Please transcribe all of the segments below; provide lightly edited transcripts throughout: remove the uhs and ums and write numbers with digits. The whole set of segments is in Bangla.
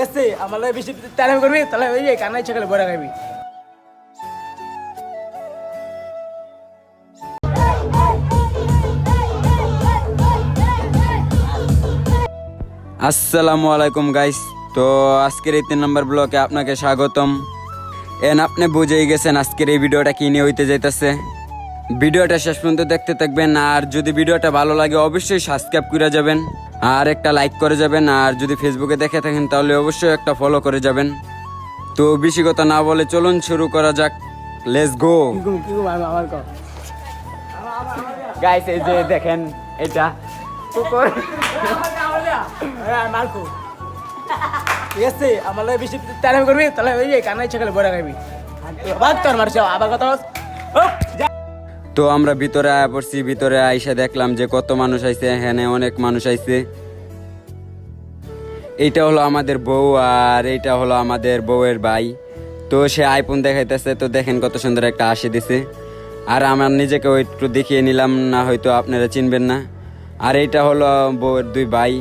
এসে আমার বেশি তাড়াম করবি তাহলে ওই যে কান্না ইচ্ছা করে বড় খাবি। আসসালামু আলাইকুম গাইস। তো আজকের এই 3 নম্বর ব্লকে আপনাকে স্বাগতম। আপনি বুঝেই গেছেন আজকের এই ভিডিওটা কি নিয়ে হইতে যাইতেছে। ভিডিওটা শেষ পর্যন্ত দেখতে থাকবেন, আর যদি ভিডিওটা ভালো লাগে অবশ্যই সাবস্ক্রাইব করে যাবেন আর একটা লাইক করে যাবেন, আর যদি ফেসবুকে দেখে থাকেন তাহলে অবশ্যই একটা ফলো করে যাবেন। তো বেশি কথা না বলে চলুন শুরু করা যাক, লেটস গো আমার কো গাইস। এই যে দেখেন এটা কুকুর। মালকো ঠিক আছে আমার বেশি তাড়াম করবি তাহলে ওই যে কান্না ইচ্ছা করে বড় খাবি। বাদ তোর মারছো আবার কথা। তো আমরা ভিতরে আয়া পড়ছি, ভিতরে আইসা দেখলাম যে কত মানুষ আইছে, এখানে অনেক মানুষ আইছে। এইটা হলো আমাদের বউ আর এইটা হলো আমাদের বউয়ের ভাই। তো সে আইফোন দেখাইতেছে, তো দেখেন কত সুন্দর একটা হাসি দিছে। আর আমার নিজেকে একটু দেখিয়ে নিলাম, না হয়তো আপনারা চিনবেন না। আর এইটা হলো বউয়ের 2 ভাই,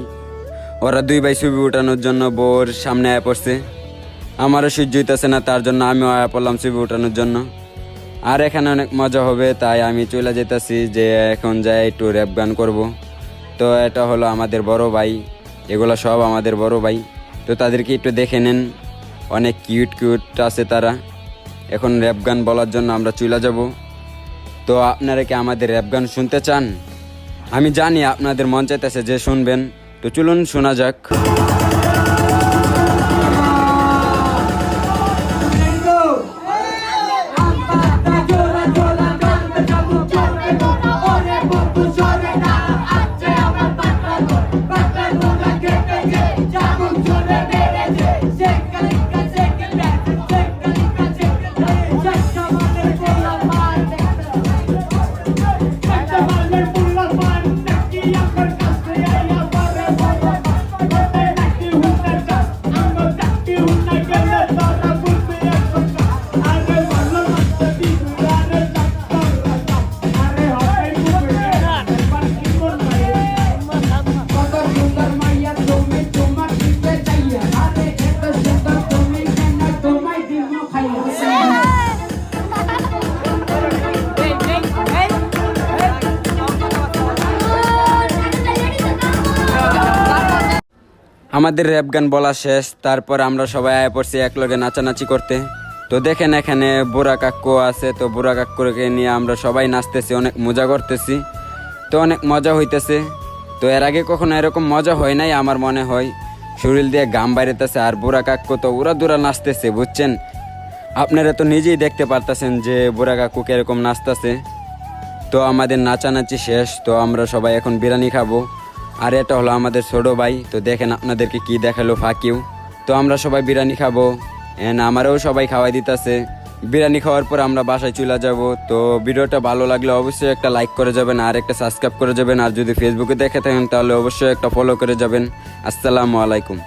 ওরা 2 ভাই ছবি উঠানোর জন্য বউর সামনে আয়া পড়ছে। আমারও সহ্য হইতেছে না, তার জন্য আমিও আয়া পড়লাম ছবি উঠানোর জন্য। আর এখানে অনেক মজা হবে, তাই আমি চলে যেতেছি যে এখন যাই একটু র্যাপ গান করবো। তো এটা হলো আমাদের বড় ভাই, এগুলো সব আমাদের বড় ভাই। তো তাদেরকে একটু দেখে নেন, অনেক কিউট কিউট আছে তারা। এখন র্যাপ গান বলার জন্য আমরা চলে যাব। তো আপনারা কি আমাদের র্যাপ গান শুনতে চান? আমি জানি আপনাদের মন চাইতেছে যে শুনবেন, তো চলুন শোনা যাক। আমাদের র্যাপ গান বলা শেষ, তারপর আমরা সবাই আয়া পড়ছি একলগে নাচানাচি করতে। তো দেখেন এখানে বুড়া কাকু আছে, তো বুড়া কাকুকে নিয়ে আমরা সবাই নাচতেছি, অনেক মজা করতেছি। তো অনেক মজা হইতেছে। তো এর আগে কখনো এরকম মজা হয় নাই আমার মনে হয়। শরীর দিয়ে গাম বাইরেতেছে, আর বুড়া কাকু তো উড়া দুরা নাচতেছে, বুঝছেন? আপনারা তো নিজেই দেখতে পারতেছেন যে বুড়া কাকু কিরকম নাচতেছে। তো আমাদের নাচানাচি শেষ, তো আমরা সবাই এখন বিরিয়ানি খাবো। আর এটা হলো আমাদের ছোট ভাই, তো দেখেন আপনাদেরকে কি দেখালো ফাঁকিও। তো আমরা সবাই বিরিয়ানি খাবো, আমারও সবাই খাওয়াই দিতেছে। বিরিয়ানি খাওয়ার পর আমরা বাসায় চলে যাব। তো ভিডিওটা ভালো লাগলে অবশ্যই একটা লাইক করে যাবেন আর একটা সাবস্ক্রাইব করে যাবেন, আর যদি ফেসবুকে দেখে থাকেন তাহলে অবশ্যই একটা ফলো করে যাবেন। আসসালামু আলাইকুম।